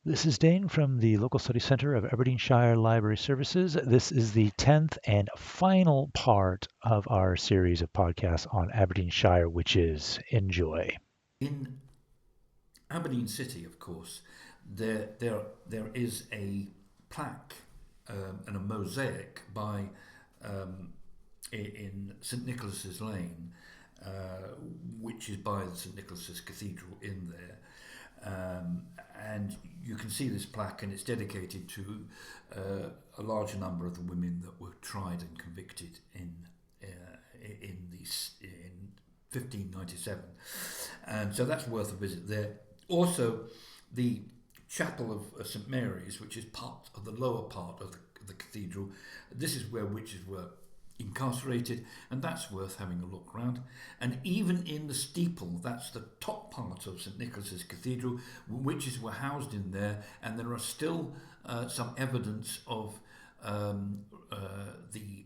This is Dane from the Local Study Centre of Aberdeenshire Library Services. This is the 10th and final part of our series of podcasts on Aberdeenshire witches. Enjoy. In Aberdeen City, of course, there is a plaque and a mosaic by in St Nicholas's Lane, which is by the St Nicholas's Cathedral in there. And you can see this plaque, and it's dedicated to a large number of the women that were tried and convicted in 1597, and so that's worth a visit there. Also, the chapel of St Mary's, which is part of the lower part of the cathedral, this is where witches were incarcerated, and that's worth having a look round. And even in the steeple, that's the top part of St Nicholas's Cathedral, witches were housed in there, and there are still some evidence of the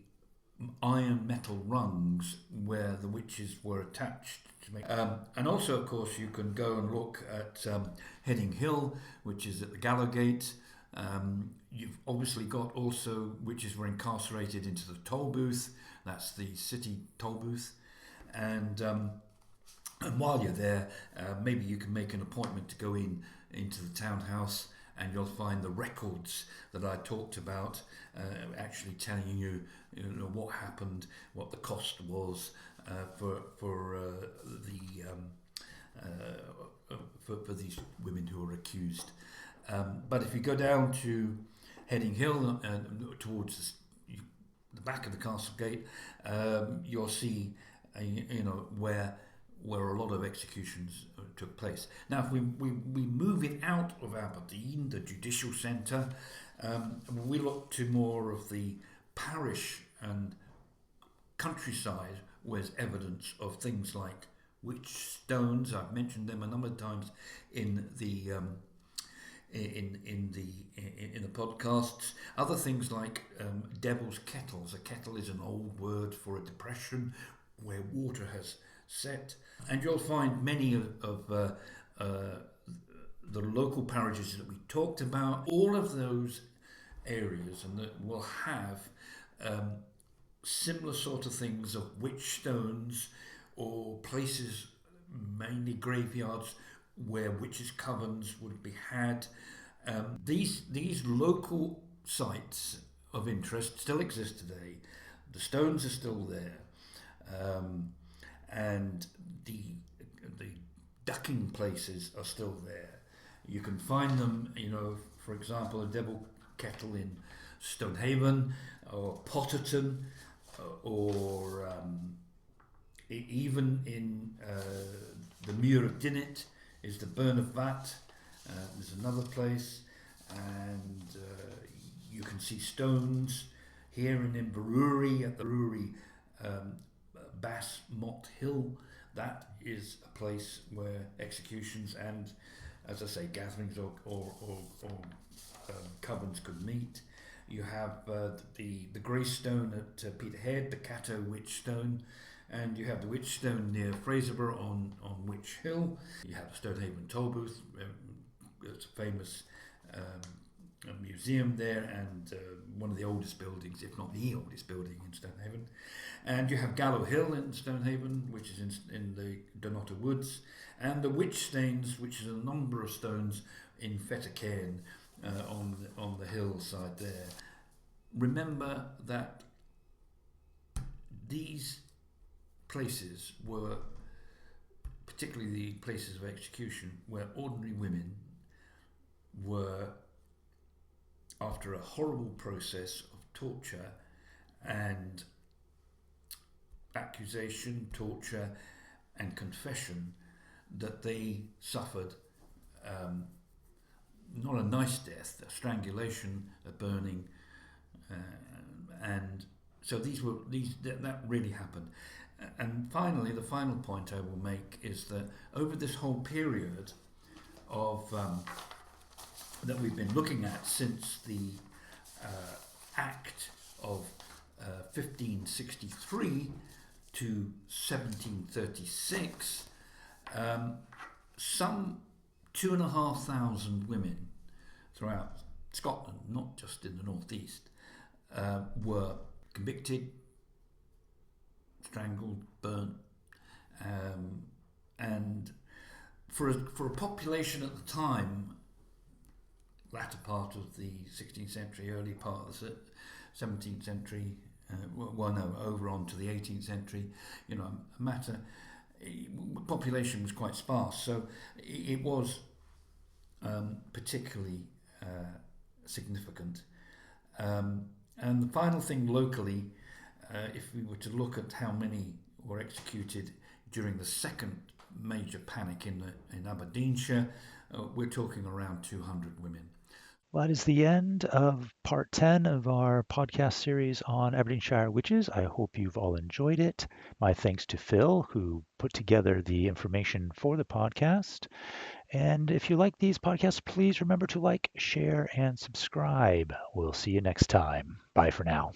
iron metal rungs where the witches were attached to make. And also, of course, you can go and look at Heading Hill, which is at the Gallowgate. You've obviously got also witches were incarcerated into the toll booth. That's the city toll booth. And while you're there, maybe you can make an appointment to go into the townhouse, and you'll find the records that I talked about, actually telling you, what happened, what the cost was for these women who were accused. But if you go down to Heading Hill towards the back of the castle gate, you'll see, where a lot of executions took place. Now, if we move it out of Aberdeen, the judicial centre, we look to more of the parish and countryside, where there's evidence of things like witch stones. I've mentioned them a number of times in the podcasts. Other things like devil's kettles. A kettle is an old word for a depression where water has set, and you'll find many of the local parishes that we talked about. All of those areas and that will have similar sort of things of witch stones, or places, mainly graveyards, where witches' covens would be had. These local sites of interest still exist today. The stones are still there, and the ducking places are still there. You can find them, for example, a devil kettle in Stonehaven or Potterton, or even in the Muir of Dinnet is the Burn of Vat. There's another place, and you can see stones here and in Inverurie at the Rurie Bass Mott Hill. That is a place where executions and, as I say, gatherings or covens could meet. You have the Grey Stone at Peterhead, the Cato Witch Stone, and you have the Witch Stone near Fraserburgh on Witch Hill. You have the Stonehaven Toll Booth. It's a famous museum there, and one of the oldest buildings, if not the oldest building in Stonehaven. And you have Gallow Hill in Stonehaven, which is in the Donota Woods, and the Witch Stains, which is a number of stones in Fettercairn on the hillside there. Remember that these places were, particularly the places of execution, where ordinary women were, after a horrible process of torture and accusation, torture and confession, that they suffered not a nice death, a strangulation, a burning, and so that really happened. And finally, the final point I will make is that over this whole period of that we've been looking at since the Act of 1563 to 1736, some 2,500 women throughout Scotland, not just in the northeast, were convicted, strangled, burnt, and for a population at the time, latter part of the 16th century, early part of the 17th century, over on to the 18th century, population was quite sparse, so it was particularly significant. And the final thing locally, if we were to look at how many were executed during the second major panic in Aberdeenshire, we're talking around 200 women. Well, that is the end of part 10 of our podcast series on Aberdeenshire witches. I hope you've all enjoyed it. My thanks to Phil, who put together the information for the podcast. And if you like these podcasts, please remember to like, share, and subscribe. We'll see you next time. Bye for now.